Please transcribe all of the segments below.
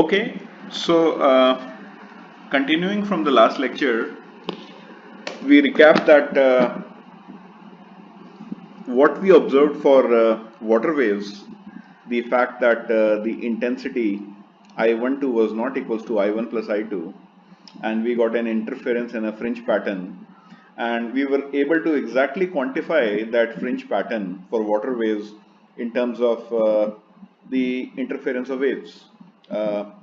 Okay, so continuing from the last lecture, we recap that what we observed for water waves, the fact that the intensity I12 was not equals to I1 plus I2, and we got an interference and a fringe pattern, and we were able to exactly quantify that fringe pattern for water waves in terms of the interference of waves.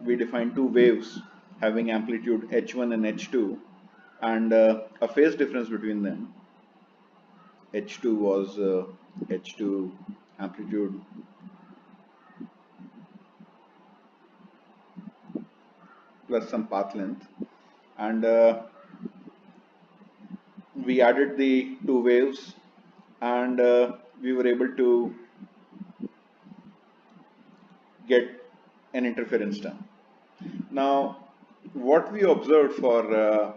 We defined two waves having amplitude h1 and h2 and a phase difference between them. H2 was H2 amplitude plus some path length, and we added the two waves, and we were able to get an interference term. Now, what we observed for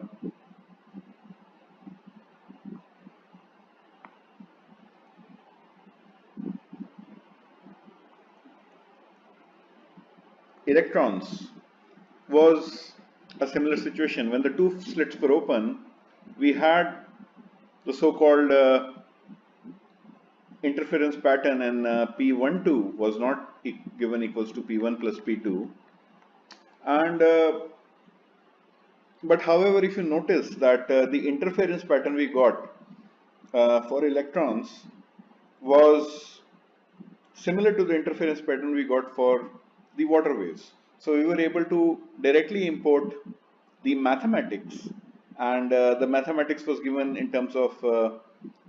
electrons was a similar situation. When the two slits were open, we had the so-called interference pattern, and P12 was not given equals to P1 plus P2. And but however, if you notice that the interference pattern we got for electrons was similar to the interference pattern we got for the water waves. So we were able to directly import the mathematics, and the mathematics was given in terms of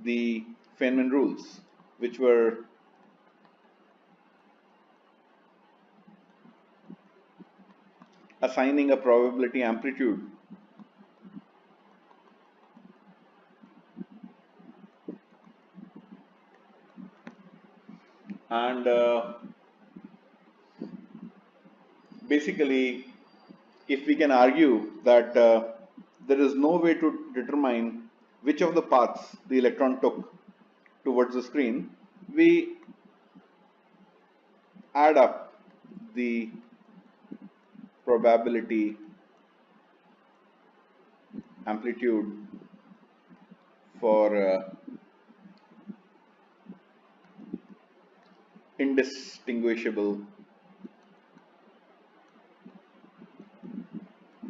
the Feynman rules, which were assigning a probability amplitude and basically, if we can argue that there is no way to determine which of the paths the electron took towards the screen, we add up the probability amplitude for indistinguishable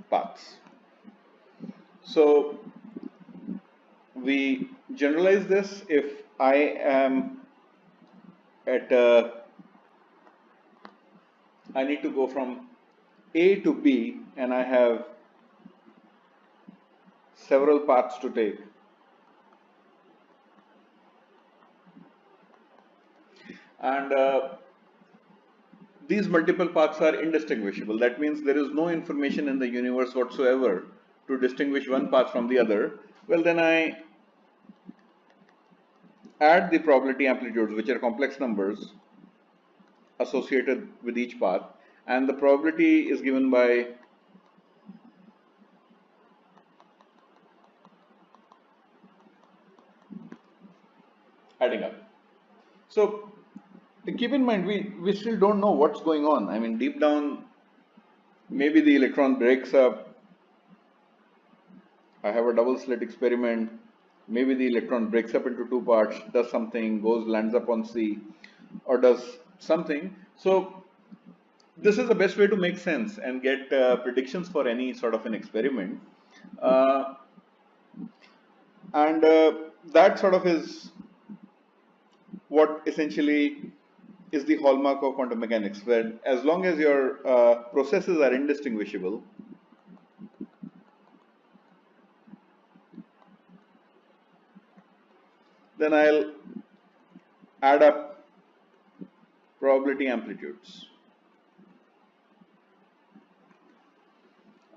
paths. So we generalize this. If I am at I need to go from A to B, and I have several paths to take. And these multiple paths are indistinguishable. That means there is no information in the universe whatsoever to distinguish one path from the other. Well, then I add the probability amplitudes, which are complex numbers associated with each path, and the probability is given by adding up. So keep in mind, we still don't know what's going on. I mean, deep down, maybe the electron breaks up. I have a double slit experiment. Maybe the electron breaks up into two parts, does something, lands up on C, or does something. So this is the best way to make sense and get predictions for any sort of an experiment. And that sort of is what essentially is the hallmark of quantum mechanics, where as long as your processes are indistinguishable, then I'll add up probability amplitudes.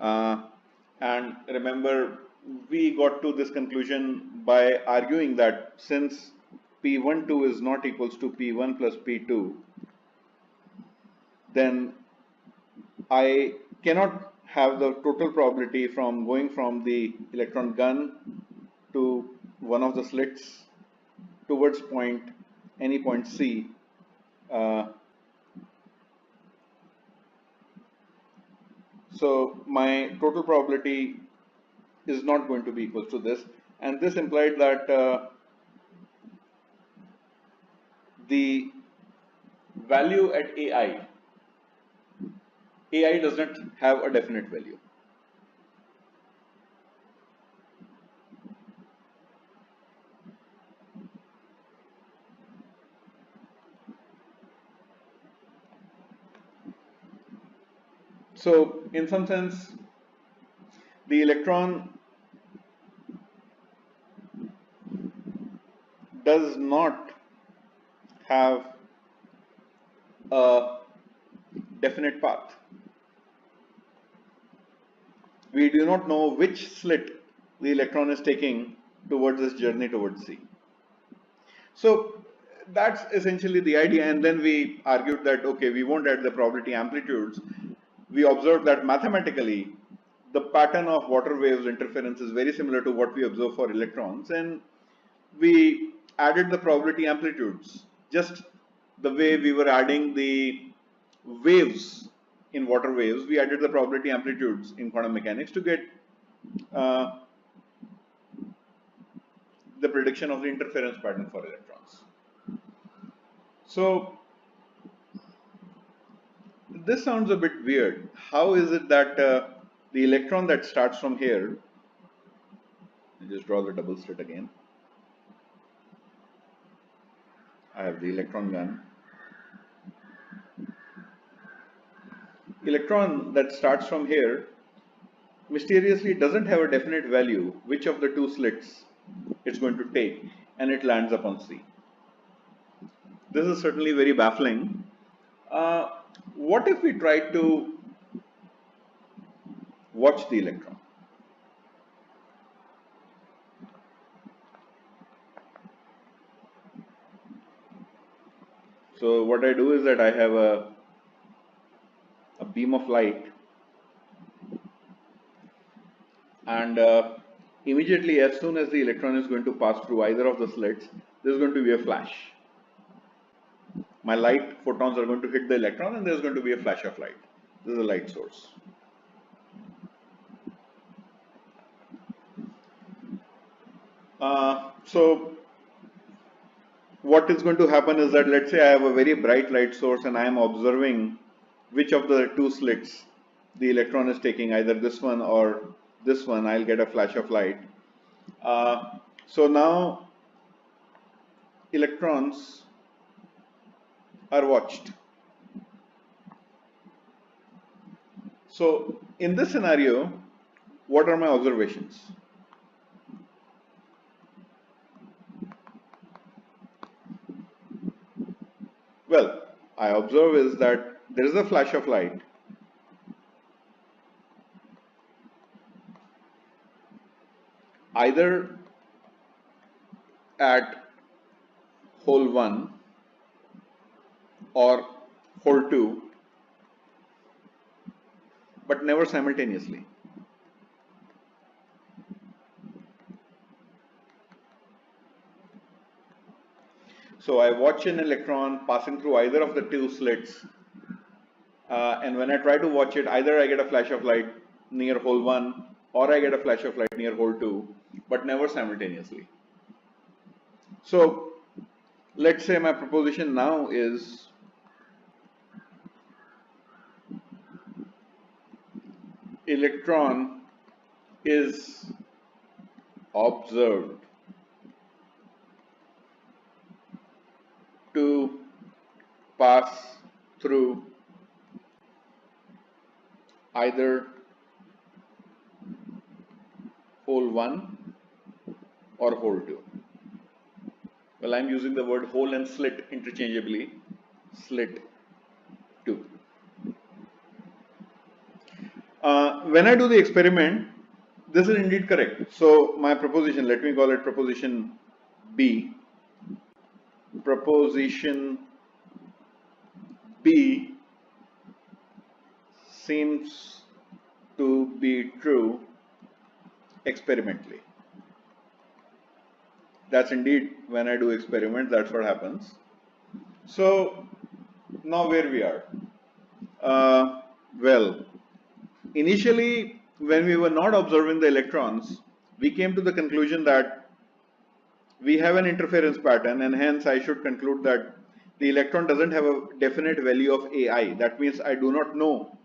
And remember, we got to this conclusion by arguing that since P12 is not equals to P1 plus P2, then I cannot have the total probability from going from the electron gun to one of the slits towards any point C So my total probability is not going to be equal to this, and this implied that the value at AI does not have a definite value. So in some sense, the electron does not have a definite path. We do not know which slit the electron is taking towards this journey towards C. So that's essentially the idea, and then we argued that okay, we won't add the probability amplitudes. We observed that mathematically the pattern of water waves interference is very similar to what we observe for electrons, and we added the probability amplitudes just the way we were adding the waves in water waves. We added the probability amplitudes in quantum mechanics to get the prediction of the interference pattern for electrons. So this sounds a bit weird. How is it that the electron that starts from here, I'll just draw the double slit again. I have the electron gun. Electron that starts from here mysteriously doesn't have a definite value which of the two slits it's going to take, and it lands upon C. This is certainly very baffling. What if we try to watch the electron? So what I do is that I have a beam of light, and immediately as soon as the electron is going to pass through either of the slits, there's going to be a flash. My light photons are going to hit the electron and there's going to be a flash of light. This is a light source. So what is going to happen is that, let's say I have a very bright light source and I am observing which of the two slits the electron is taking, either this one or this one. I'll get a flash of light. So now electrons are watched. So in this scenario, what are my observations? Well, I observe is that there is a flash of light. Either at hole 1 or hole 2, but never simultaneously. So I watch an electron passing through either of the two slits, and when I try to watch it, either I get a flash of light near hole 1 or I get a flash of light near hole 2, but never simultaneously. So let's say my proposition now is electron is observed to pass through either hole 1 or hole 2. Well, I'm using the word hole and slit interchangeably. Slit 2. When I do the experiment, this is indeed correct. So my proposition, let me call it proposition B. Proposition B seems to be true experimentally. That's indeed, when I do experiments, that's what happens. So now where we are? Well, Initially, when we were not observing the electrons, we came to the conclusion that we have an interference pattern, and hence I should conclude that the electron doesn't have a definite value of AI. That means I do not know,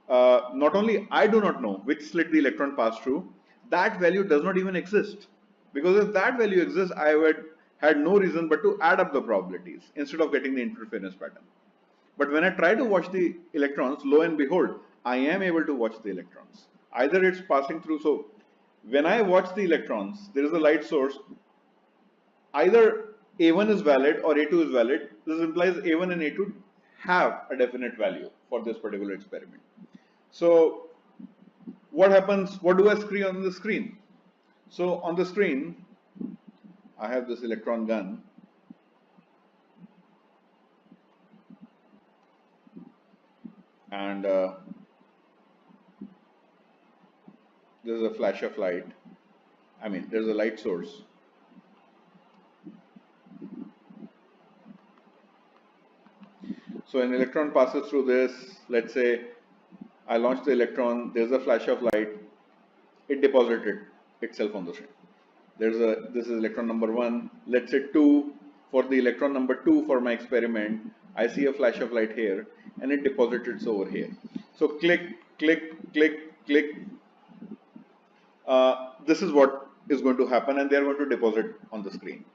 not only I do not know which slit the electron passed through, that value does not even exist. Because if that value exists, I would had no reason but to add up the probabilities instead of getting the interference pattern. But when I try to watch the electrons, lo and behold, I am able to watch the electrons. Either it's passing through. So when I watch the electrons, there is a light source. Either A1 is valid or A2 is valid. This implies A1 and A2 have a definite value for this particular experiment. So what happens? What do I see on the screen? So on the screen, I have this electron gun. And there's a flash of light. I mean, there's a light source. So an electron passes through this. Let's say I launch the electron. There's a flash of light. It deposited itself on the screen. This is electron number 1. Let's say 2 for the electron number 2 for my experiment. I see a flash of light here, and it deposited over here. So click, click, click, click. This is what is going to happen, and they are going to deposit on the screen.